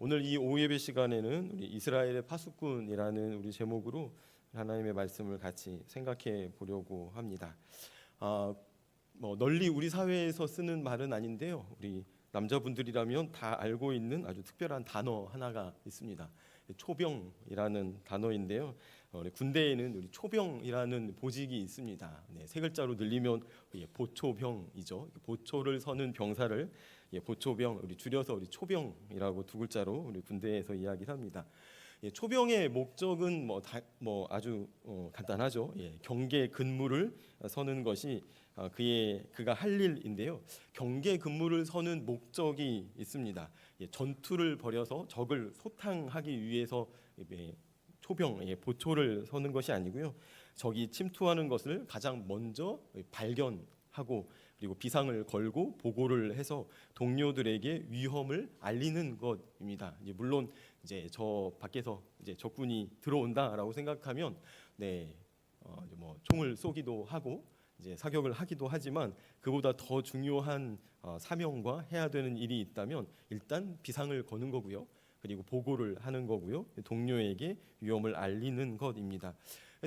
오늘 이 오후 예배 시간에는 우리 이스라엘의 파수꾼이라는 우리 제목으로 하나님의 말씀을 같이 생각해 보려고 합니다. 널리 우리 사회에서 쓰는 말은 아닌데요. 우리 남자분들이라면 다 알고 있는 아주 특별한 단어 하나가 있습니다. 초병이라는 단어인데요. 우리 군대에는 우리 초병이라는 보직이 있습니다. 세 글자로 늘리면 보초병이죠. 보초를 서는 병사를 보초병, 우리 줄여서 우리 초병이라고 두 글자로 우리 군대에서 이야기를 합니다. 초병의 목적은 아주 간단하죠. 경계 근무를 서는 것이 그가 할 일인데요. 경계 근무를 서는 목적이 있습니다. 전투를 벌여서 적을 소탕하기 위해서 초병, 보초를 서는 것이 아니고요. 적이 침투하는 것을 가장 먼저 발견하고 그리고 비상을 걸고 보고를 해서 동료들에게 위험을 알리는 것입니다. 물론 저 밖에서 적군이 들어온다라고 생각하면 총을 쏘기도 하고 사격을 하기도 하지만 그보다 더 중요한 사명과 해야 되는 일이 있다면 일단 비상을 거는 거고요. 그리고 보고를 하는 거고요. 동료에게 위험을 알리는 것입니다.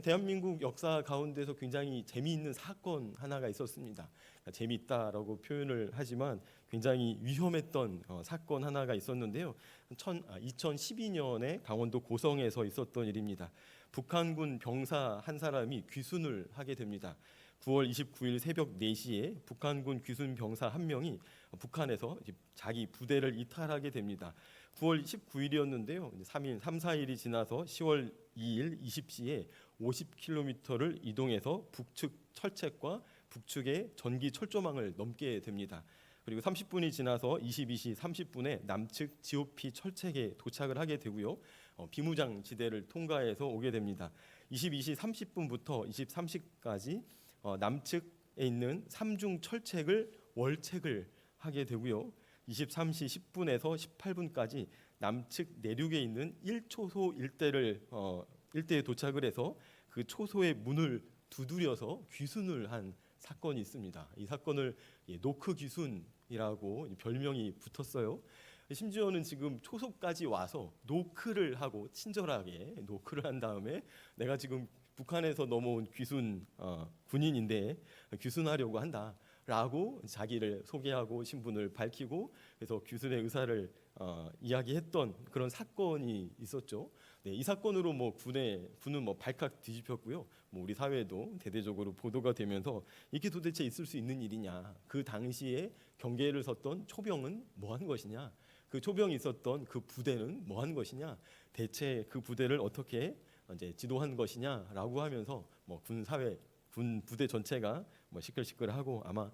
대한민국 역사 가운데서 굉장히 재미있는 사건 하나가 있었습니다. 재미있다라고 표현을 하지만 굉장히 위험했던 사건 하나가 있었는데요. 2012년에 강원도 고성에서 있었던 일입니다. 북한군 병사 한 사람이 귀순을 하게 됩니다. 9월 29일 새벽 4시에 북한군 귀순 병사 한 명이 북한에서 자기 부대를 이탈하게 됩니다. 9월 19일이었는데요. 3일, 3, 4일이 지나서 10월 2일 20시에 50km를 이동해서 북측 철책과 북측의 전기 철조망을 넘게 됩니다. 그리고 30분이 지나서 22시 30분에 남측 GOP 철책에 도착을 하게 되고요. 비무장 지대를 통과해서 오게 됩니다. 22시 30분부터 23시까지 남측에 있는 3중 철책을 월책을 하게 되고요. 23시 10분에서 18분까지 남측 내륙에 있는 1초소 일대에 도착을 해서 그 초소의 문을 두드려서 귀순을 한 사건이 있습니다. 이 사건을 노크 귀순이라고 별명이 붙었어요. 심지어는 지금 초소까지 와서 노크를 하고 친절하게 노크를 한 다음에 내가 지금 북한에서 넘어온 귀순 군인인데 귀순하려고 한다라고 자기를 소개하고 신분을 밝히고 그래서 귀순의 의사를 이야기했던 그런 사건이 있었죠. 이 사건으로 군은 발칵 뒤집혔고요. 우리 사회에도 대대적으로 보도가 되면서 이게 도대체 있을 수 있는 일이냐? 그 당시에 경계를 섰던 초병은 뭐 한 것이냐? 그 초병이 있었던 그 부대는 뭐 한 것이냐? 대체 그 부대를 어떻게 지도한 것이냐라고 하면서 군 부대 전체가 시끌시끌하고 아마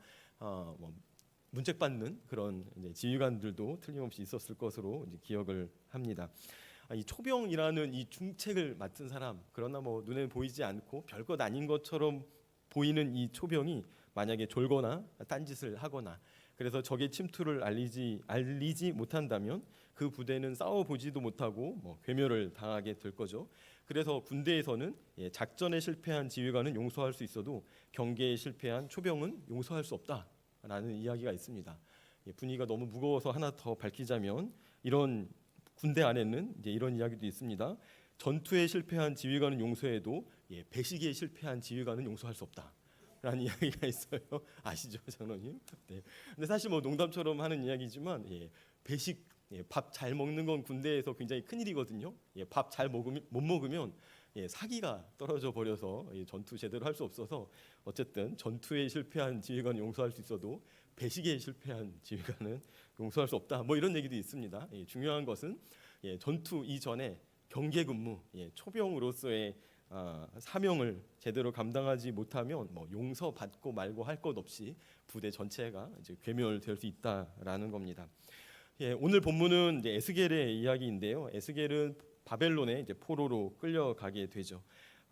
문책받는 그런 지휘관들도 틀림없이 있었을 것으로 기억을 합니다. 이 초병이라는 이 중책을 맡은 사람, 그러나 눈에 보이지 않고 별것 아닌 것처럼 보이는 이 초병이 만약에 졸거나 딴짓을 하거나 그래서 적의 침투를 알리지 못한다면 그 부대는 싸워보지도 못하고 괴멸을 당하게 될 거죠. 그래서 군대에서는 작전에 실패한 지휘관은 용서할 수 있어도 경계에 실패한 초병은 용서할 수 없다라는 이야기가 있습니다. 분위기가 너무 무거워서 하나 더 밝히자면 이런 군대 안에는 이런 이야기도 있습니다. 전투에 실패한 지휘관은 용서해도 배식에 실패한 지휘관은 용서할 수 없다라는 이야기가 있어요. 아시죠, 장로님? 네. 근데 사실 농담처럼 하는 이야기지만 배식 밥 잘 먹는 건 군대에서 굉장히 큰 일이거든요. 밥 잘 못 먹으면 사기가 떨어져 버려서 전투 제대로 할 수 없어서 어쨌든 전투에 실패한 지휘관은 용서할 수 있어도 배식에 실패한 지휘관은 용서할 수 없다. 이런 얘기도 있습니다. 중요한 것은 전투 이전에 경계 근무, 초병으로서의 사명을 제대로 감당하지 못하면 용서받고 말고 할 것 없이 부대 전체가 괴멸될 수 있다라는 겁니다. 오늘 본문은 에스겔의 이야기인데요. 에스겔은 바벨론에 포로로 끌려가게 되죠.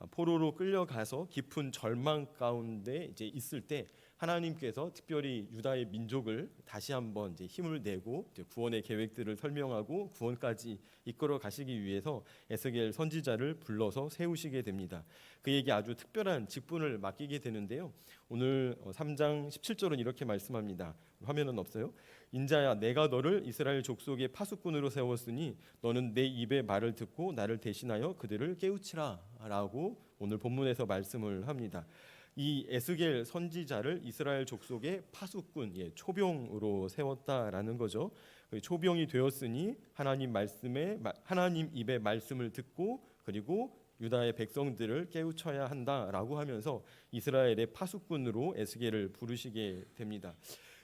포로로 끌려가서 깊은 절망 가운데 있을 때 하나님께서 특별히 유다의 민족을 다시 한번 이제 힘을 내고 이제 구원의 계획들을 설명하고 구원까지 이끌어 가시기 위해서 에스겔 선지자를 불러서 세우시게 됩니다. 그에게 아주 특별한 직분을 맡기게 되는데요. 오늘 3장 17절은 이렇게 말씀합니다. 화면은 없어요. 인자야, 내가 너를 이스라엘 족속의 파수꾼으로 세웠으니 너는 내 입의 말을 듣고 나를 대신하여 그들을 깨우치라라고 오늘 본문에서 말씀을 합니다. 이 에스겔 선지자를 이스라엘 족속의 파수꾼, 초병으로 세웠다라는 거죠. 초병이 되었으니 하나님 입의 말씀을 듣고 그리고 유다의 백성들을 깨우쳐야 한다라고 하면서 이스라엘의 파수꾼으로 에스겔을 부르시게 됩니다.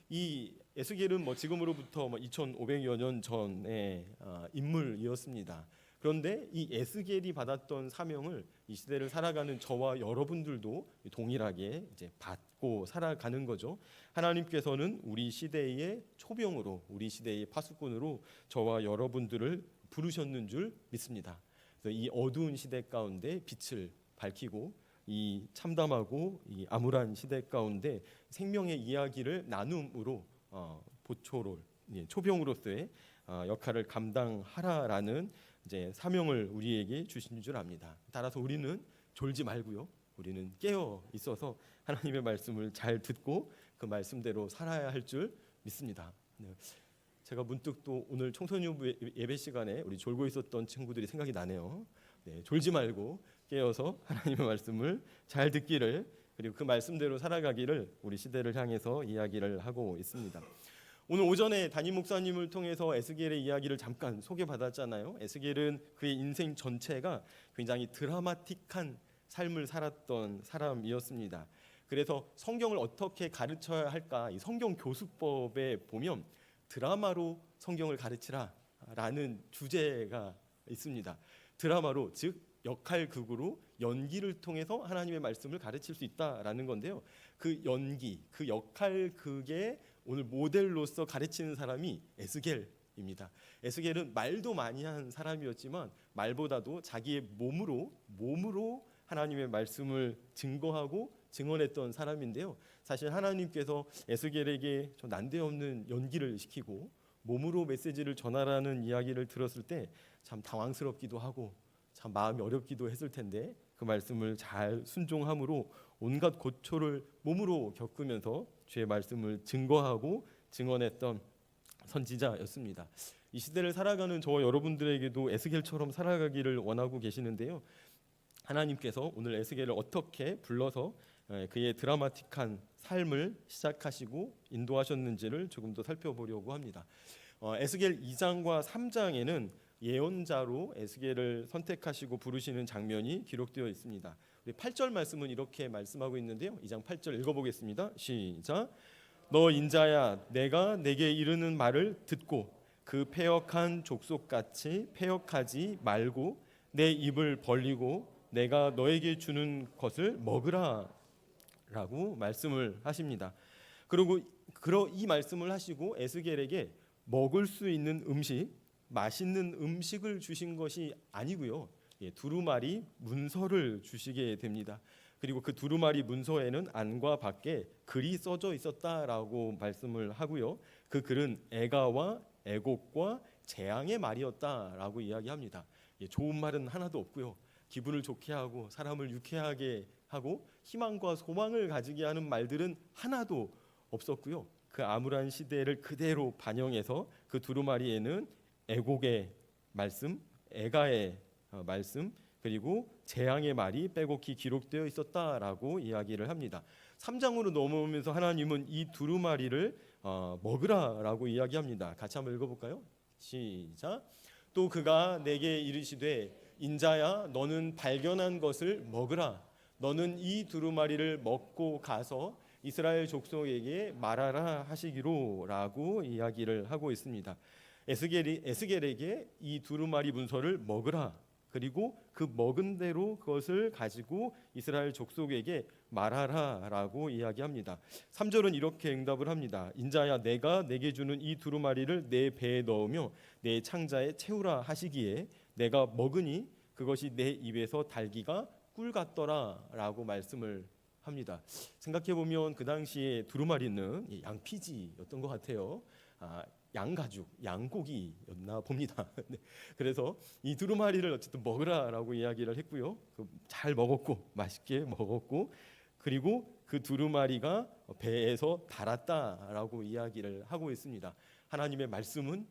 이 에스겔은 지금으로부터 2,500여 년 전의 인물이었습니다. 그런데 이 에스겔이 받았던 사명을 이 시대를 살아가는 저와 여러분들도 동일하게 이제 받고 살아가는 거죠. 하나님께서는 우리 시대의 초병으로, 우리 시대의 파수꾼으로 저와 여러분들을 부르셨는 줄 믿습니다. 그래서 이 어두운 시대 가운데 빛을 밝히고 이 참담하고 이 암울한 시대 가운데 생명의 이야기를 나눔으로 보초로 초병으로서의 역할을 감당하라라는 이제 사명을 우리에게 주신 줄 압니다. 따라서 우리는 졸지 말고요. 우리는 깨어 있어서 하나님의 말씀을 잘 듣고 그 말씀대로 살아야 할 줄 믿습니다. 제가 문득 또 오늘 청소년 예배 시간에 우리 졸고 있었던 친구들이 생각이 나네요. 졸지 말고 깨어서 하나님의 말씀을 잘 듣기를, 그리고 그 말씀대로 살아가기를 우리 시대를 향해서 이야기를 하고 있습니다. 오늘 오전에 담임 목사님을 통해서 에스겔의 이야기를 잠깐 소개받았잖아요. 에스겔은 그의 인생 전체가 굉장히 드라마틱한 삶을 살았던 사람이었습니다. 그래서 성경을 어떻게 가르쳐야 할까, 이 성경 교수법에 보면 드라마로 성경을 가르치라라는 주제가 있습니다. 드라마로, 즉 역할극으로 연기를 통해서 하나님의 말씀을 가르칠 수 있다라는 건데요. 그 연기, 그 역할극의 오늘 모델로서 가르치는 사람이 에스겔입니다. 에스겔은 말도 많이 한 사람이었지만 말보다도 자기의 몸으로 하나님의 말씀을 증거하고 증언했던 사람인데요. 사실 하나님께서 에스겔에게 좀 난데없는 연기를 시키고 몸으로 메시지를 전하라는 이야기를 들었을 때 참 당황스럽기도 하고 참 마음이 어렵기도 했을 텐데 그 말씀을 잘 순종함으로 온갖 고초를 몸으로 겪으면서 주의 말씀을 증거하고 증언했던 선지자였습니다. 이 시대를 살아가는 저와 여러분들에게도 에스겔처럼 살아가기를 원하고 계시는데요. 하나님께서 오늘 에스겔을 어떻게 불러서 그의 드라마틱한 삶을 시작하시고 인도하셨는지를 조금 더 살펴보려고 합니다. 에스겔 2장과 3장에는 예언자로 에스겔을 선택하시고 부르시는 장면이 기록되어 있습니다. 우리 8절 말씀은 이렇게 말씀하고 있는데요. 2장 8절 읽어보겠습니다. 시작. 너 인자야, 내가 내게 이르는 말을 듣고 그 패역한 족속같이 패역하지 말고 내 입을 벌리고 내가 너에게 주는 것을 먹으라 라고 말씀을 하십니다. 그리고 이 말씀을 하시고 에스겔에게 먹을 수 있는 음식, 맛있는 음식을 주신 것이 아니고요. 두루마리 문서를 주시게 됩니다. 그리고 그 두루마리 문서에는 안과 밖에 글이 써져 있었다라고 말씀을 하고요. 그 글은 애가와 애곡과 재앙의 말이었다라고 이야기합니다. 좋은 말은 하나도 없고요. 기분을 좋게 하고 사람을 유쾌하게 하고 희망과 소망을 가지게 하는 말들은 하나도 없었고요. 그 암울한 시대를 그대로 반영해서 그 두루마리에는 애곡의 말씀, 애가의 말씀, 그리고 재앙의 말이 빼곡히 기록되어 있었다라고 이야기를 합니다. 3장으로 넘어오면서 하나님은 이 두루마리를 먹으라라고 이야기합니다. 같이 한번 읽어볼까요? 시작. 또 그가 내게 이르시되 인자야, 너는 발견한 것을 먹으라. 너는 이 두루마리를 먹고 가서 이스라엘 족속에게 말하라 하시기로라고 이야기를 하고 있습니다. 에스겔에게 이 두루마리 문서를 먹으라. 그리고 그 먹은 대로 그것을 가지고 이스라엘 족속에게 말하라라고 이야기합니다. 3절은 이렇게 응답을 합니다. 인자야, 내가 내게 주는 이 두루마리를 내 배에 넣으며 내 창자에 채우라 하시기에 내가 먹으니 그것이 내 입에서 달기가 꿀 같더라라고 말씀을 합니다. 생각해 보면 그 당시에 두루마리는 양피지였던 것 같아요. 양가죽, 양고기였나 봅니다. 네. 그래서 이 두루마리를 어쨌든 먹으라라고 이야기를 했고요. 잘 먹었고 맛있게 먹었고, 그리고 그 두루마리가 배에서 달았다라고 이야기를 하고 있습니다. 하나님의 말씀은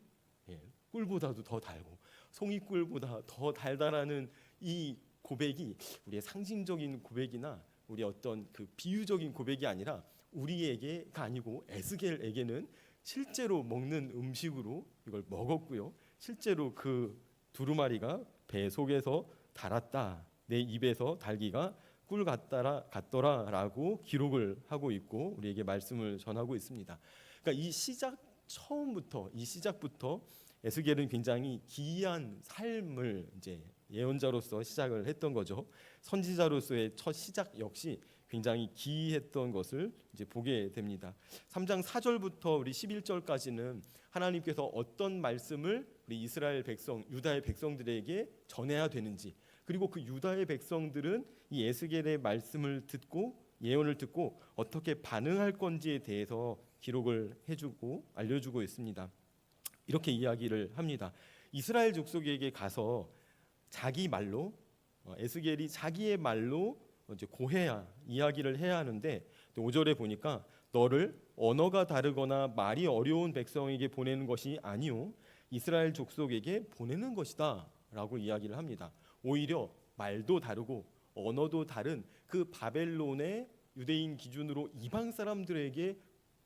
꿀보다도 더 달고 송이꿀보다 더 달다라는 이 고백이 우리의 상징적인 고백이나 우리 어떤 그 비유적인 고백이 아니라 우리에게가 아니고 에스겔에게는 실제로 먹는 음식으로 이걸 먹었고요. 실제로 그 두루마리가 배 속에서 달았다. 내 입에서 달기가 꿀 같더라라고 기록을 하고 있고 우리에게 말씀을 전하고 있습니다. 그러니까 이 시작부터 에스겔은 굉장히 기이한 삶을 이제 예언자로서 시작을 했던 거죠. 선지자로서의 첫 시작 역시 굉장히 기이했던 것을 이제 보게 됩니다. 3장 4절부터 우리 11절까지는 하나님께서 어떤 말씀을 우리 이스라엘 백성, 유다의 백성들에게 전해야 되는지, 그리고 그 유다의 백성들은 이 에스겔의 말씀을 듣고 예언을 듣고 어떻게 반응할 건지에 대해서 기록을 해주고 알려주고 있습니다. 이렇게 이야기를 합니다. 이스라엘 족속에게 가서 자기 말로 에스겔이 자기의 말로 이제 고해야 이야기를 해야 하는데 5절에 보니까 너를 언어가 다르거나 말이 어려운 백성에게 보내는 것이 아니요 이스라엘 족속에게 보내는 것이다라고 이야기를 합니다. 오히려 말도 다르고 언어도 다른 그 바벨론의 유대인 기준으로 이방 사람들에게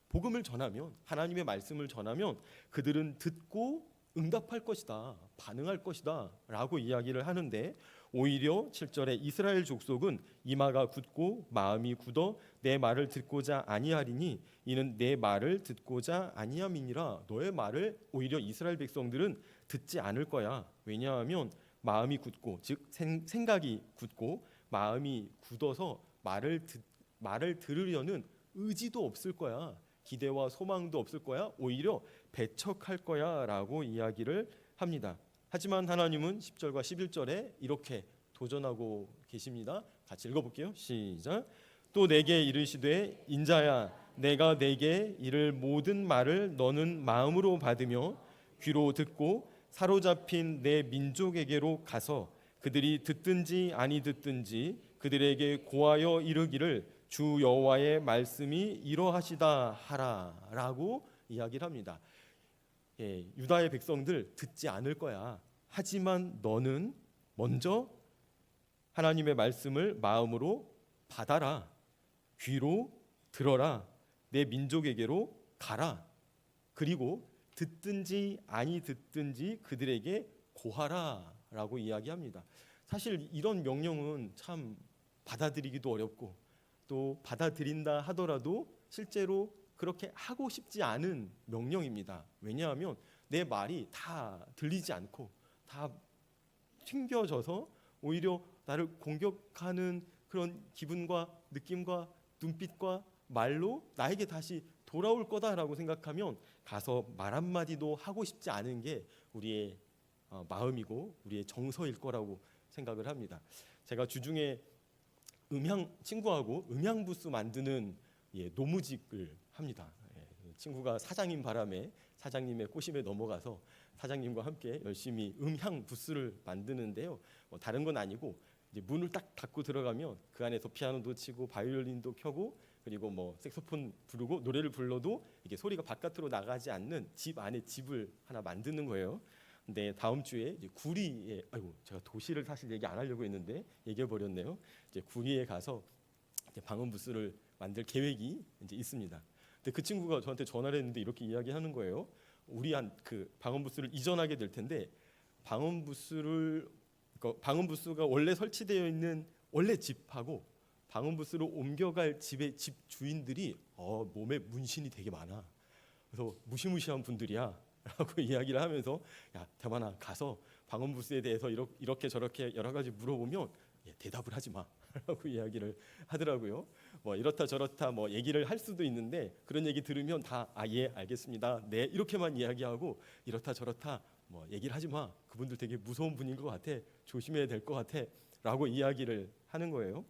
복음을 전하면, 하나님의 말씀을 전하면 그들은 듣고 응답할 것이다, 반응할 것이다 라고 이야기를 하는데, 오히려 7절에 이스라엘 족속은 이마가 굳고 마음이 굳어 내 말을 듣고자 아니하리니 이는 내 말을 듣고자 아니함이니라. 너의 말을 오히려 이스라엘 백성들은 듣지 않을 거야. 왜냐하면 마음이 굳고, 즉 생각이 굳고 마음이 굳어서 말을 들으려는 의지도 없을 거야. 기대와 소망도 없을 거야. 오히려 배척할 거야 라고 이야기를 합니다. 하지만 하나님은 10절과 11절에 이렇게 도전하고 계십니다. 같이 읽어볼게요. 시작. 또 내게 이르시되 인자야 내가 내게 이를 모든 말을 너는 마음으로 받으며 귀로 듣고 사로잡힌 내 민족에게로 가서 그들이 듣든지 아니 듣든지 그들에게 고하여 이르기를 주 여호와의 말씀이 이러하시다 하라라고 이야기를 합니다. 유다의 백성들 듣지 않을 거야. 하지만 너는 먼저 하나님의 말씀을 마음으로 받아라. 귀로 들어라. 내 민족에게로 가라. 그리고 듣든지 아니 듣든지 그들에게 고하라라고 이야기합니다. 사실 이런 명령은 참 받아들이기도 어렵고 또 받아들인다 하더라도 실제로 그렇게 하고 싶지 않은 명령입니다. 왜냐하면 내 말이 다 들리지 않고 다 튕겨져서 오히려 나를 공격하는 그런 기분과 느낌과 눈빛과 말로 나에게 다시 돌아올 거다라고 생각하면 가서 말 한마디도 하고 싶지 않은 게 우리의 마음이고 우리의 정서일 거라고 생각을 합니다. 제가 주중에 친구하고 음향 부스 만드는 노무직을 합니다. 친구가 사장인 바람에 사장님의 꼬심에 넘어가서 사장님과 함께 열심히 음향 부스를 만드는데요. 다른 건 아니고 이제 문을 딱 닫고 들어가면 그 안에서 피아노도 치고 바이올린도 켜고 그리고 색소폰 부르고 노래를 불러도 이게 소리가 바깥으로 나가지 않는 집 안에 집을 하나 만드는 거예요. 근데 다음 주에 이제 구리에 제가 도시를 사실 얘기 안 하려고 했는데 얘기해 버렸네요. 이제 구리에 가서 이제 방음 부스를 만들 계획이 이제 있습니다. 근데 그 친구가 저한테 전화를 했는데 이렇게 이야기하는 거예요. 우리 그 방음 부스를 이전하게 될 텐데 방음 부스가 원래 설치되어 있는 원래 집하고 방음 부스로 옮겨갈 집의 집 주인들이 몸에 문신이 되게 많아. 그래서 무시무시한 분들이야. 라고 이야기를 하면서 야 대만아 가서 방음 부스에 대해서 이렇게 저렇게 여러 가지 물어보면 대답을 하지 마 라고 이야기를 하더라고요. 이렇다 저렇다 얘기를 할 수도 있는데 그런 얘기 들으면 다 예 알겠습니다 네 이렇게만 이야기하고 이렇다 저렇다 얘기를 하지 마. 그분들 되게 무서운 분인 것 같아. 조심해야 될 것 같아 라고 이야기를 하는 거예요.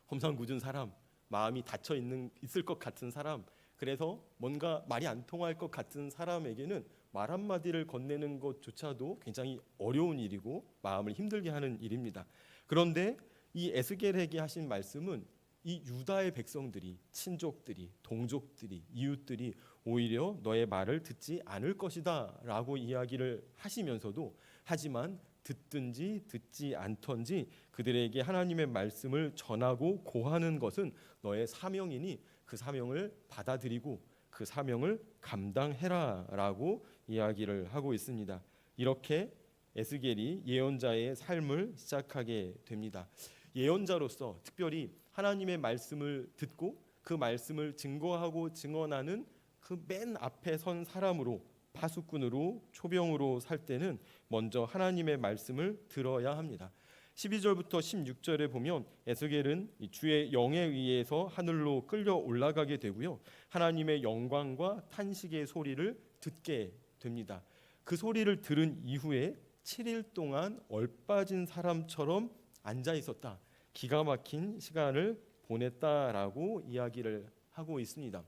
험상궂은 사람 마음이 닫혀 있을 것 같은 사람, 그래서 뭔가 말이 안 통할 것 같은 사람에게는 말 한마디를 건네는 것조차도 굉장히 어려운 일이고 마음을 힘들게 하는 일입니다. 그런데 이 에스겔에게 하신 말씀은 이 유다의 백성들이, 친족들이, 동족들이, 이웃들이 오히려 너의 말을 듣지 않을 것이다 라고 이야기를 하시면서도, 하지만 듣든지 듣지 않던지 그들에게 하나님의 말씀을 전하고 고하는 것은 너의 사명이니 그 사명을 받아들이고 그 사명을 감당해라 라고 이야기를 하고 있습니다. 이렇게 에스겔이 예언자의 삶을 시작하게 됩니다. 예언자로서 특별히 하나님의 말씀을 듣고 그 말씀을 증거하고 증언하는 그 맨 앞에 선 사람으로, 파수꾼으로, 초병으로 살 때는 먼저 하나님의 말씀을 들어야 합니다. 12절부터 16절에 보면 에스겔은 주의 영에 의해서 하늘로 끌려 올라가게 되고요, 하나님의 영광과 탄식의 소리를 듣게 됩니다. 그 소리를 들은 이후에 7일 동안 얼빠진 사람처럼 앉아 있었다, 기가 막힌 시간을 보냈다라고 이야기를 하고 있습니다.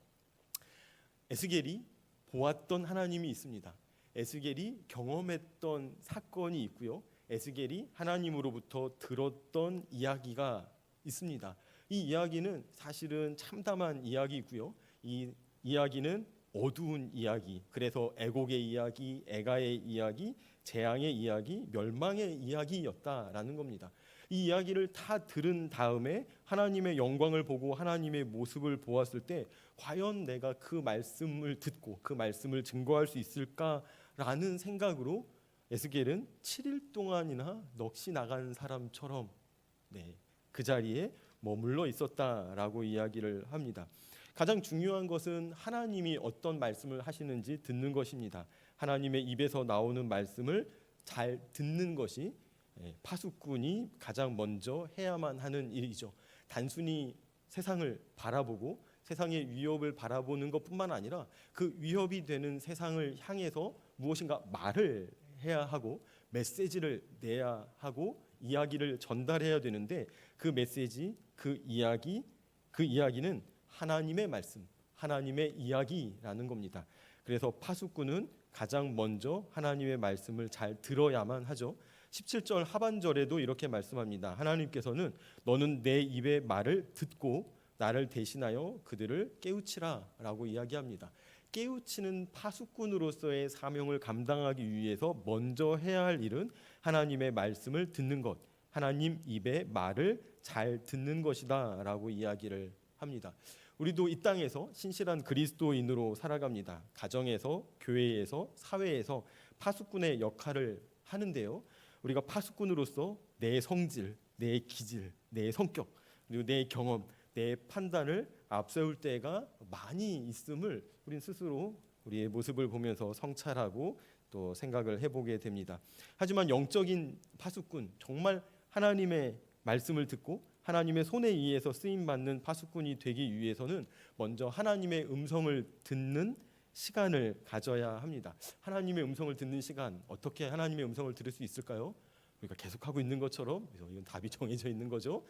에스겔이 보았던 하나님이 있습니다. 에스겔이 경험했던 사건이 있고요, 에스겔이 하나님으로부터 들었던 이야기가 있습니다. 이 이야기는 사실은 참담한 이야기고요, 이 이야기는 어두운 이야기, 그래서 애곡의 이야기, 애가의 이야기, 재앙의 이야기, 멸망의 이야기였다라는 겁니다. 이 이야기를 다 들은 다음에 하나님의 영광을 보고 하나님의 모습을 보았을 때 과연 내가 그 말씀을 듣고 그 말씀을 증거할 수 있을까라는 생각으로 에스겔은 7일 동안이나 넋이 나간 사람처럼 그 자리에 머물러 있었다라고 이야기를 합니다. 가장 중요한 것은 하나님이 어떤 말씀을 하시는지 듣는 것입니다. 하나님의 입에서 나오는 말씀을 잘 듣는 것이 파수꾼이 가장 먼저 해야만 하는 일이죠. 단순히 세상을 바라보고 세상의 위협을 바라보는 것뿐만 아니라 그 위협이 되는 세상을 향해서 무엇인가 말을 해야 하고 메시지를 내야 하고 이야기를 전달해야 되는데, 그 메시지, 그 이야기는 하나님의 말씀, 하나님의 이야기라는 겁니다. 그래서 파수꾼은 가장 먼저 하나님의 말씀을 잘 들어야만 하죠. 17절 하반절에도 이렇게 말씀합니다. 하나님께서는 너는 내 입의 말을 듣고 나를 대신하여 그들을 깨우치라 라고 이야기합니다. 깨우치는 파수꾼으로서의 사명을 감당하기 위해서 먼저 해야 할 일은 하나님의 말씀을 듣는 것, 하나님 입의 말을 잘 듣는 것이다 라고 이야기를 합니다. 우리도 이 땅에서 신실한 그리스도인으로 살아갑니다. 가정에서, 교회에서, 사회에서 파수꾼의 역할을 하는데요, 우리가 파수꾼으로서 내 성질, 내 기질, 내 성격, 그리고 내 경험, 내 판단을 앞세울 때가 많이 있음을 우린 스스로 우리의 모습을 보면서 성찰하고 또 생각을 해보게 됩니다. 하지만 영적인 파수꾼, 정말 하나님의 말씀을 듣고 하나님의 손에 의해서 쓰임받는 파수꾼이 되기 위해서는 먼저 하나님의 음성을 듣는 시간을 가져야 합니다. 하나님의 음성을 듣는 시간, 어떻게 하나님의 음성을 들을 수 있을까요? 우리가 계속하고 있는 것처럼, 이건 답이 정해져 있는 거죠.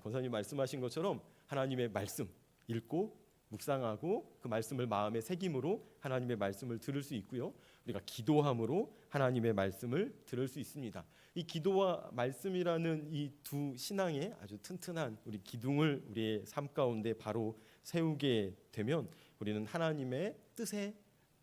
권사님 말씀하신 것처럼 하나님의 말씀 읽고 묵상하고 그 말씀을 마음에 새김으로 하나님의 말씀을 들을 수 있고요, 우리가 기도함으로 하나님의 말씀을 들을 수 있습니다. 이 기도와 말씀이라는 이 두 신앙의 아주 튼튼한 우리 기둥을 우리의 삶 가운데 바로 세우게 되면 우리는 하나님의 뜻에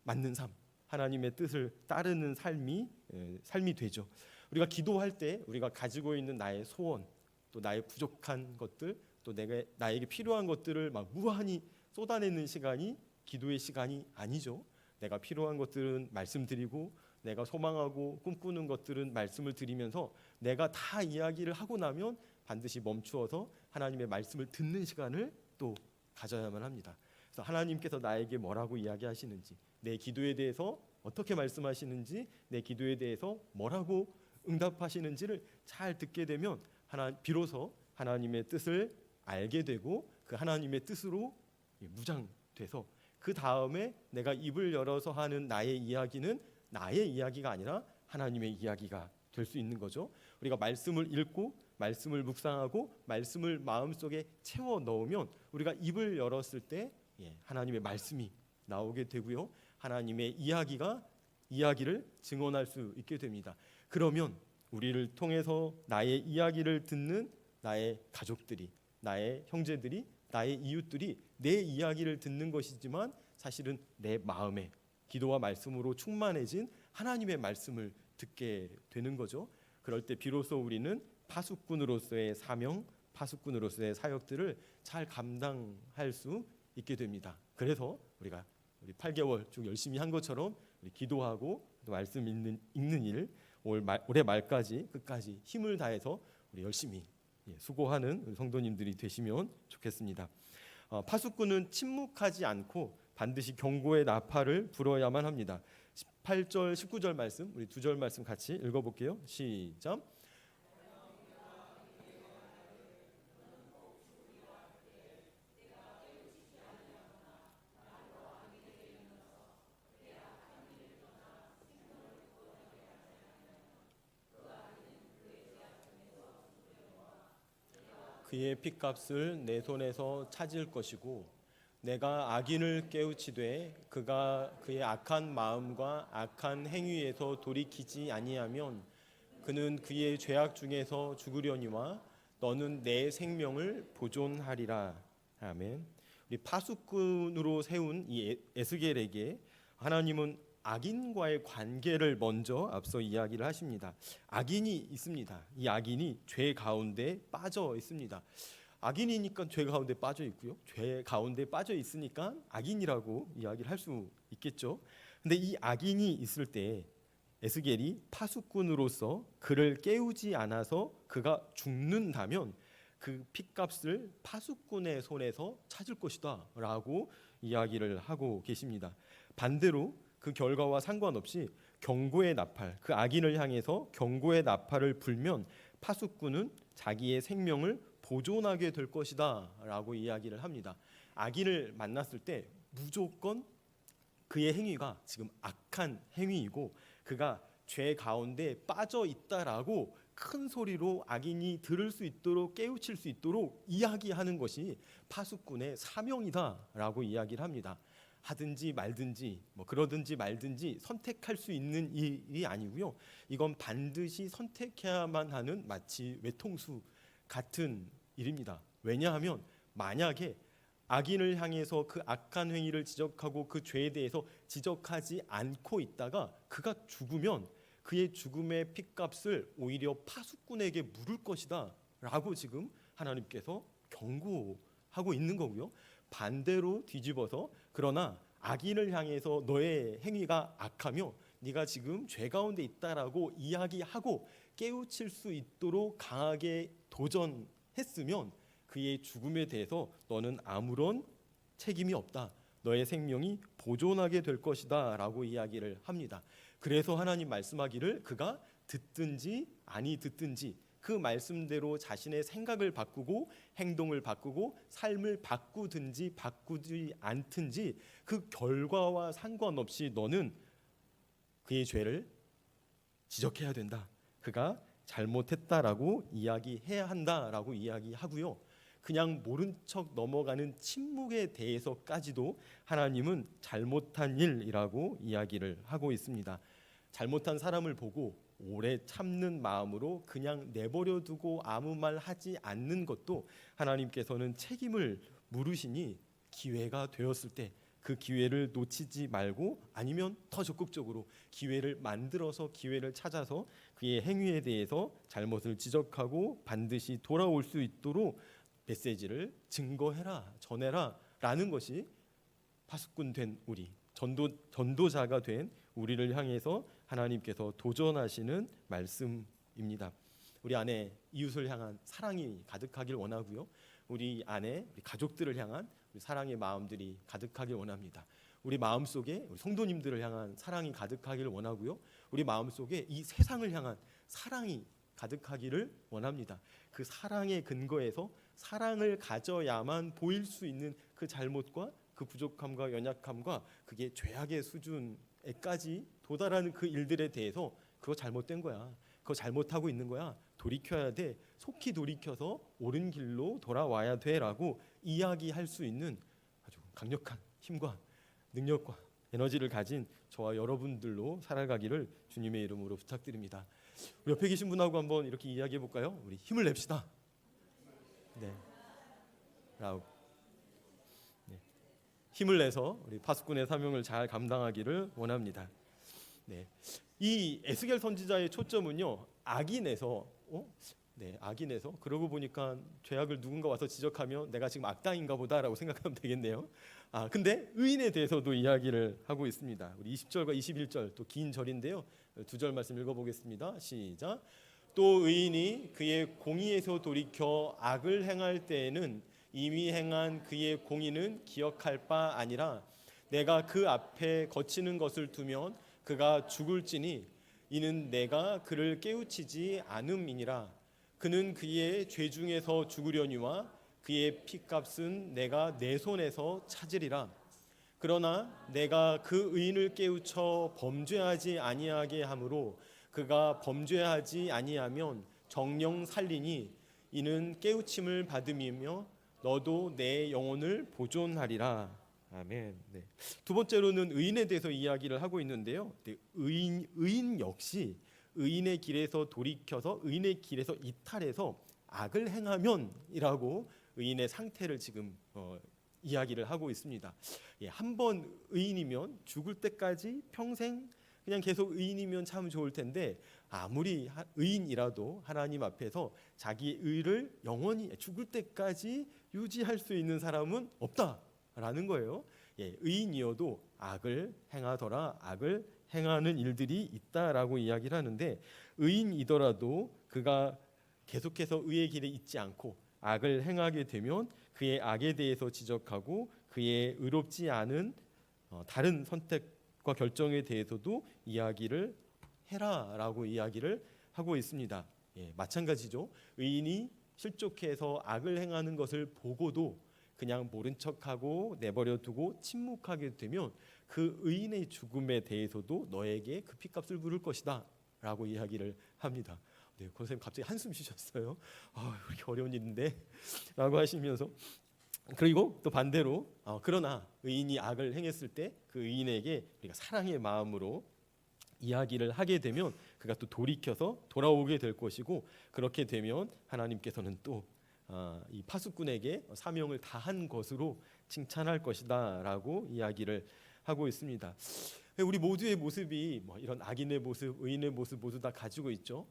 맞는 삶, 하나님의 뜻을 따르는 삶이 되죠. 우리가 기도할 때 우리가 가지고 있는 나의 소원, 또 나의 부족한 것들, 또 나에게 필요한 것들을 막 무한히 쏟아내는 시간이 기도의 시간이 아니죠. 내가 필요한 것들은 말씀드리고, 내가 소망하고 꿈꾸는 것들은 말씀을 드리면서 내가 다 이야기를 하고 나면 반드시 멈추어서 하나님의 말씀을 듣는 시간을 또 가져야만 합니다. 그래서 하나님께서 나에게 뭐라고 이야기하시는지, 내 기도에 대해서 어떻게 말씀하시는지, 내 기도에 대해서 뭐라고 응답하시는지를 잘 듣게 되면 비로소 하나님의 뜻을 알게 되고 그 하나님의 뜻으로 무장돼서 그 다음에 내가 입을 열어서 하는 나의 이야기는 나의 이야기가 아니라 하나님의 이야기가 될 수 있는 거죠. 우리가 말씀을 읽고 말씀을 묵상하고 말씀을 마음속에 채워 넣으면 우리가 입을 열었을 때 하나님의 말씀이 나오게 되고요. 하나님의 이야기를 증언할 수 있게 됩니다. 그러면 우리를 통해서 나의 이야기를 듣는 나의 가족들이, 나의 형제들이, 나의 이웃들이 내 이야기를 듣는 것이지만 사실은 내 마음에 기도와 말씀으로 충만해진 하나님의 말씀을 듣게 되는 거죠. 그럴 때 비로소 우리는 파수꾼으로서의 사명, 파수꾼으로서의 사역들을 잘 감당할 수 있게 됩니다. 그래서 우리 8개월 쭉 열심히 한 것처럼 우리 기도하고 또 말씀 읽는 일 올해 말까지 끝까지 힘을 다해서 우리 열심히 수고하는 우리 성도님들이 되시면 좋겠습니다. 파수꾼은 침묵하지 않고 반드시 경고의 나팔을 불어야만 합니다. 18절 19절 말씀 우리 2절 말씀 같이 읽어볼게요. 시작. 그의 핏값을 내 손에서 찾을 것이고 내가 악인을 깨우치되 그가 그의 악한 마음과 악한 행위에서 돌이키지 아니하면 그는 그의 죄악 중에서 죽으려니와 너는 내 생명을 보존하리라. 아멘. 우리 파수꾼으로 세운 이 에스겔에게 하나님은 악인과의 관계를 먼저 앞서 이야기를 하십니다. 악인이 있습니다. 이 악인이 죄 가운데 빠져 있습니다. 악인이니까 죄 가운데 빠져 있고요. 죄 가운데 빠져 있으니까 악인이라고 이야기를 할 수 있겠죠. 근데 이 악인이 있을 때 에스겔이 파수꾼으로서 그를 깨우지 않아서 그가 죽는다면 그 핏값을 파수꾼의 손에서 찾을 것이다 라고 이야기를 하고 계십니다. 반대로 그 결과와 상관없이 경고의 나팔, 그 악인을 향해서 경고의 나팔을 불면 파수꾼은 자기의 생명을 보존하게 될 것이다 라고 이야기를 합니다. 악인을 만났을 때 무조건 그의 행위가 지금 악한 행위이고 그가 죄 가운데 빠져 있다라고 큰 소리로 악인이 들을 수 있도록 깨우칠 수 있도록 이야기하는 것이 파수꾼의 사명이다라고 이야기를 합니다. 하든지 말든지 그러든지 말든지 선택할 수 있는 일이 아니고요. 이건 반드시 선택해야만 하는 마치 외통수 같은 일입니다. 왜냐하면 만약에 악인을 향해서 그 악한 행위를 지적하고 그 죄에 대해서 지적하지 않고 있다가 그가 죽으면 그의 죽음의 핏값을 오히려 파수꾼에게 물을 것이다 라고 지금 하나님께서 경고하고 있는 거고요. 반대로 뒤집어서 그러나 악인을 향해서 너의 행위가 악하며 네가 지금 죄 가운데 있다라고 이야기하고 깨우칠 수 있도록 강하게 도전했으면 그의 죽음에 대해서 너는 아무런 책임이 없다. 너의 생명이 보존하게 될 것이다 라고 이야기를 합니다. 그래서 하나님 말씀하기를 그가 듣든지 아니 듣든지 그 말씀대로 자신의 생각을 바꾸고 행동을 바꾸고 삶을 바꾸든지 바꾸지 않든지 그 결과와 상관없이 너는 그의 죄를 지적해야 된다. 그가 잘못했다라고 이야기해야 한다라고 이야기하고요. 그냥 모른 척 넘어가는 침묵에 대해서까지도 하나님은 잘못한 일이라고 이야기를 하고 있습니다. 잘못한 사람을 보고 오래 참는 마음으로 그냥 내버려 두고 아무 말 하지 않는 것도 하나님께서는 책임을 물으시니 기회가 되었을 때 그 기회를 놓치지 말고 아니면 더 적극적으로 기회를 만들어서 기회를 찾아서 그의 행위에 대해서 잘못을 지적하고 반드시 돌아올 수 있도록 메시지를 증거해라, 전해라 라는 것이 파수꾼 된 우리, 전도자가 된 우리를 향해서 하나님께서 도전하시는 말씀입니다. 우리 안에 이웃을 향한 사랑이 가득하길 원하고요. 우리 안에 우리 가족들을 향한 우리 사랑의 마음들이 가득하길 원합니다. 우리 마음속에 우리 성도님들을 향한 사랑이 가득하기를 원하고요. 우리 마음속에 이 세상을 향한 사랑이 가득하기를 원합니다. 그 사랑의 근거에서 사랑을 가져야만 보일 수 있는 그 잘못과 그 부족함과 연약함과 그게 죄악의 수준에까지 도달하는 그 일들에 대해서 그거 잘못된 거야. 그거 잘못하고 있는 거야. 돌이켜야 돼. 속히 돌이켜서 옳은 길로 돌아와야 돼라고 이야기할 수 있는 아주 강력한 힘과 능력과 에너지를 가진 저와 여러분들로 살아가기를 주님의 이름으로 부탁드립니다. 우리 옆에 계신 분하고 한번 이렇게 이야기해 볼까요? 우리 힘을 냅시다. 네. 라고. 네. 힘을 내서 우리 파수꾼의 사명을 잘 감당하기를 원합니다. 네. 이 에스겔 선지자의 초점은요, 악인에서 네, 악인에서 그러고 보니까 죄악을 누군가 와서 지적하면 내가 지금 악당인가 보다라고 생각하면 되겠네요. 근데 의인에 대해서도 이야기를 하고 있습니다. 우리 20절과 21절 또 긴 절인데요. 두 절 말씀 읽어보겠습니다. 시작. 또 의인이 그의 공의에서 돌이켜 악을 행할 때에는 이미 행한 그의 공의는 기억할 바 아니라 내가 그 앞에 거치는 것을 두면 그가 죽을지니 이는 내가 그를 깨우치지 않음이니라. 그는 그의 죄 중에서 죽으려니와 그의 피값은 내가 내 손에서 찾으리라. 그러나 내가 그 의인을 깨우쳐 범죄하지 아니하게 하므로 그가 범죄하지 아니하면 정령 살리니 이는 깨우침을 받음이며 너도 내 영혼을 보존하리라. 아멘. 네. 두 번째로는 의인에 대해서 이야기를 하고 있는데요. 의인 역시 의인의 길에서 돌이켜서 의인의 길에서 이탈해서 악을 행하면이라고 의인의 상태를 지금 이야기를 하고 있습니다. 한번 의인이면 죽을 때까지 평생 그냥 계속 의인이면 참 좋을 텐데 아무리 의인이라도 하나님 앞에서 자기 의를 영원히 죽을 때까지 유지할 수 있는 사람은 없다라는 거예요. 의인이어도 악을 행하더라, 악을 행하는 일들이 있다라고 이야기를 하는데 의인이더라도 그가 계속해서 의의 길에 있지 않고 악을 행하게 되면 그의 악에 대해서 지적하고 그의 의롭지 않은 다른 선택과 결정에 대해서도 이야기를 해라라고 이야기를 하고 있습니다. 마찬가지죠. 의인이 실족해서 악을 행하는 것을 보고도 그냥 모른 척하고 내버려두고 침묵하게 되면 그 의인의 죽음에 대해서도 너에게 그 핏값을 물을 것이다 라고 이야기를 합니다. 네, 권사님 갑자기 한숨 쉬셨어요. 이렇게 어려운 일인데 라고 하시면서 그리고 또 반대로 그러나 의인이 악을 행했을 때 그 의인에게 우리가 사랑의 마음으로 이야기를 하게 되면 그가 또 돌이켜서 돌아오게 될 것이고 그렇게 되면 하나님께서는 또 이 파수꾼에게 사명을 다한 것으로 칭찬할 것이다라고 이야기를 하고 있습니다. 우리 모두의 모습이 이런 악인의 모습, 의인의 모습 모두 다 가지고 있죠.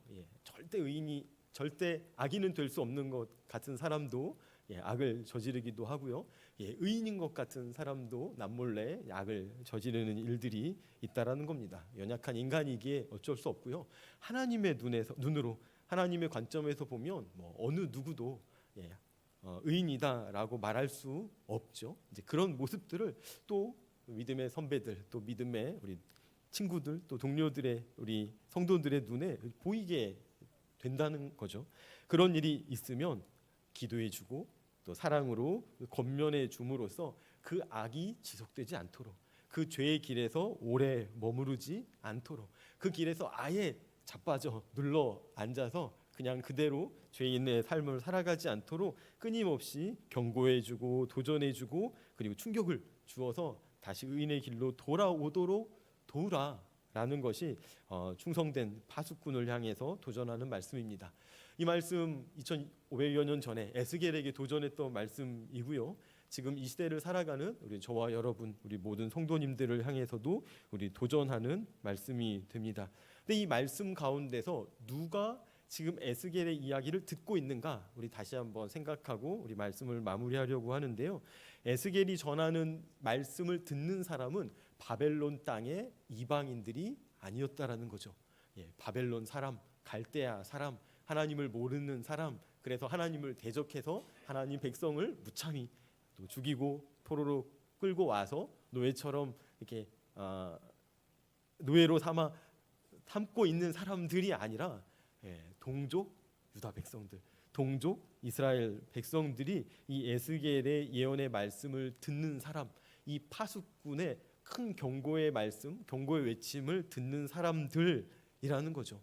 절대 악인은 될 수 없는 것 같은 사람도 악을 저지르기도 하고요. 의인인 것 같은 사람도 남몰래 악을 저지르는 일들이 있다라는 겁니다. 연약한 인간이기에 어쩔 수 없고요. 하나님의 눈으로 하나님의 관점에서 보면 어느 누구도 의인이다라고 말할 수 없죠. 이제 그런 모습들을 또 믿음의 선배들, 또 믿음의 우리 친구들, 또 동료들의 우리 성도들의 눈에 보이게 된다는 거죠. 그런 일이 있으면 기도해주고 또 사랑으로 권면해 줌으로써 그 악이 지속되지 않도록 그 죄의 길에서 오래 머무르지 않도록 그 길에서 아예 자빠져 눌러 앉아서 그냥 그대로 죄인의 삶을 살아가지 않도록 끊임없이 경고해주고 도전해주고 그리고 충격을 주어서 다시 의인의 길로 돌아오도록 도우라라는 것이 충성된 파수꾼을 향해서 도전하는 말씀입니다. 이 말씀 2500여 년 전에 에스겔에게 도전했던 말씀이고요. 지금 이 시대를 살아가는 우리 저와 여러분, 우리 모든 성도님들을 향해서도 우리 도전하는 말씀이 됩니다. 근데 이 말씀 가운데서 누가 지금 에스겔의 이야기를 듣고 있는가? 우리 다시 한번 생각하고 우리 말씀을 마무리하려고 하는데요. 에스겔이 전하는 말씀을 듣는 사람은 바벨론 땅의 이방인들이 아니었다라는 거죠. 바벨론 사람, 갈대아 사람, 하나님을 모르는 사람, 그래서 하나님을 대적해서 하나님 백성을 무참히 또 죽이고 포로로 끌고 와서 노예처럼 이렇게 노예로 삼고 있는 사람들이 아니라 동족 유다 백성들, 동족 이스라엘 백성들이 이 에스겔의 예언의 말씀을 듣는 사람, 이 파수꾼의 큰 경고의 말씀, 경고의 외침을 듣는 사람들이었다라는 이라는 거죠.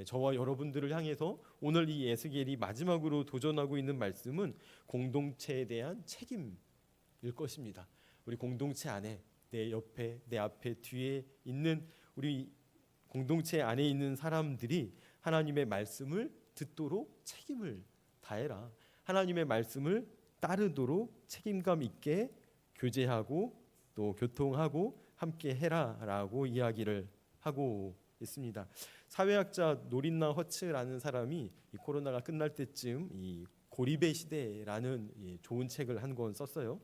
저와 여러분들을 향해서 오늘 이 에스겔이 마지막으로 도전하고 있는 말씀은 공동체에 대한 책임일 것입니다. 우리 공동체 안에 내 옆에, 내 앞에, 뒤에 있는 우리 공동체 안에 있는 사람들이 하나님의 말씀을 듣도록 책임을 다해라. 하나님의 말씀을 따르도록 책임감 있게 교제하고 또 교통하고 함께 해라라고 이야기를 하고 있습니다. 사회학자 노린나 허츠라는 사람이 이 코로나가 끝날 때쯤 이 고립의 시대라는 좋은 책을 한 권 썼어요.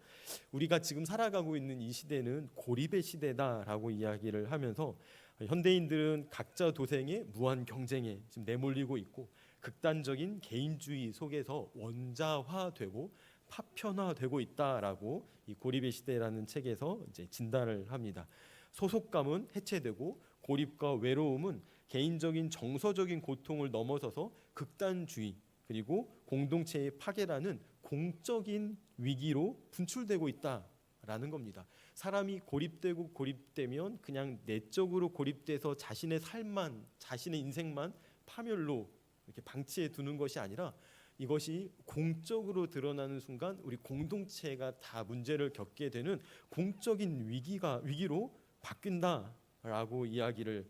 우리가 지금 살아가고 있는 이 시대는 고립의 시대다라고 이야기를 하면서 현대인들은 각자 도생에 무한 경쟁에 지금 내몰리고 있고 극단적인 개인주의 속에서 원자화되고 파편화되고 있다라고 이 고립의 시대라는 책에서 이제 진단을 합니다. 소속감은 해체되고 고립과 외로움은 개인적인 정서적인 고통을 넘어서서 극단주의 그리고 공동체의 파괴라는 공적인 위기로 분출되고 있다라는 겁니다. 사람이 고립되면 그냥 내적으로 고립돼서 자신의 삶만, 자신의 인생만 파멸로 이렇게 방치해 두는 것이 아니라 이것이 공적으로 드러나는 순간 우리 공동체가 다 문제를 겪게 되는 공적인 위기로 바뀐다라고 이야기를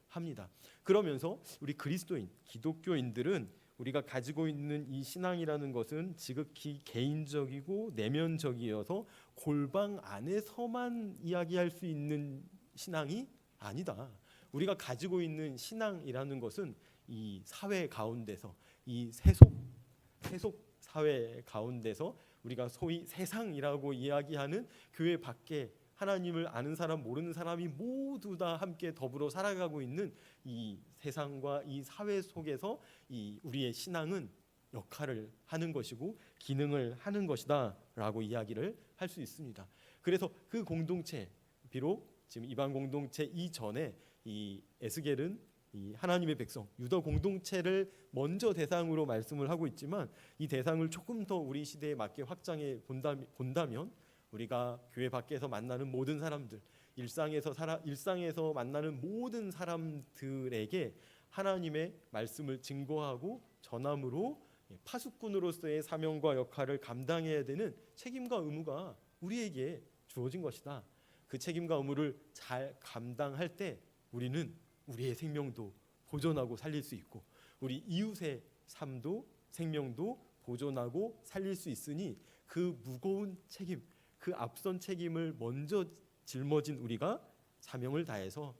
합니다. 그러면서 우리 그리스도인, 기독교인들은 우리가 가지고 있는 이 신앙이라는 것은 지극히 개인적이고 내면적이어서 골방 안에서만 이야기할 수 있는 신앙이 아니다. 우리가 가지고 있는 신앙이라는 것은 이 사회 가운데서 이 세속 사회 가운데서 우리가 소위 세상이라고 이야기하는 교회 밖에 하나님을 아는 사람 모르는 사람이 모두 다 함께 더불어 살아가고 있는 이 세상과 이 사회 속에서 이 우리의 신앙은 역할을 하는 것이고 기능을 하는 것이다라고 이야기를 할 수 있습니다. 그래서 그 공동체, 비록 지금 이방 공동체 이전에 이 에스겔은 이 하나님의 백성 유다 공동체를 먼저 대상으로 말씀을 하고 있지만 이 대상을 조금 더 우리 시대에 맞게 확장해 본다면 우리가 교회 밖에서 만나는 모든 사람들, 일상에서 만나는 모든 사람들에게 하나님의 말씀을 증거하고 전함으로 파수꾼으로서의 사명과 역할을 감당해야 되는 책임과 의무가 우리에게 주어진 것이다. 그 책임과 의무를 잘 감당할 때 우리는 우리의 생명도 보존하고 살릴 수 있고 우리 이웃의 삶도 생명도 보존하고 살릴 수 있으니 그 무거운 책임, 그 앞선 책임을 먼저 짊어진 우리가 사명을 다해서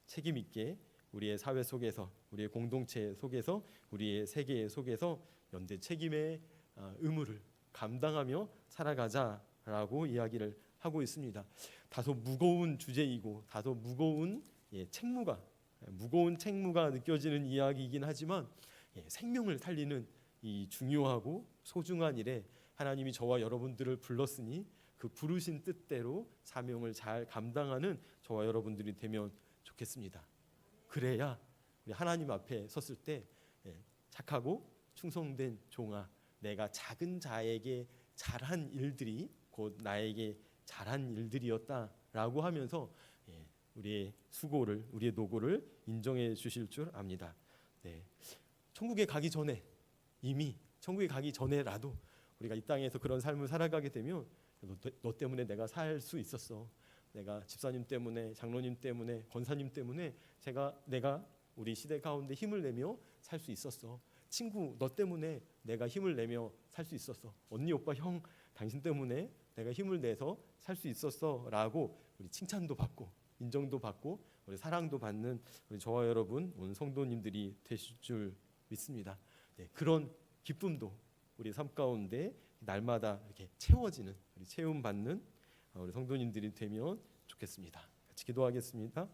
책임 있게 우리의 사회 속에서 우리의 공동체 속에서 우리의 세계 속에서 연대 책임의 의무를 감당하며 살아가자라고 이야기를 하고 있습니다. 다소 무거운 주제이고 다소 무거운 책무가 느껴지는 이야기이긴 하지만 생명을 살리는 이 중요하고 소중한 일에 하나님이 저와 여러분들을 불렀으니 그 부르신 뜻대로 사명을 잘 감당하는 저와 여러분들이 되면 좋겠습니다. 그래야 우리 하나님 앞에 섰을 때 착하고 충성된 종아, 내가 작은 자에게 잘한 일들이 곧 나에게 잘한 일들이었다라고 하면서 우리의 수고를, 우리의 노고를 인정해 주실 줄 압니다. 천국에 가기 전에 이미 천국에 가기 전에라도 우리가 이 땅에서 그런 삶을 살아가게 되면 너 때문에 내가 살 수 있었어. 내가 집사님 때문에, 장로님 때문에, 권사님 때문에 내가 우리 시대 가운데 힘을 내며 살 수 있었어. 친구, 너 때문에 내가 힘을 내며 살 수 있었어. 언니, 오빠, 형, 당신 때문에 내가 힘을 내서 살 수 있었어라고 우리 칭찬도 받고 인정도 받고 우리 사랑도 받는 우리 저와 여러분 오늘 성도님들이 되실 줄 믿습니다. 그런 기쁨도 우리 삶 가운데 날마다 이렇게 채워지는 우리 체험 받는 우리 성도님들이 되면 좋겠습니다. 같이 기도하겠습니다.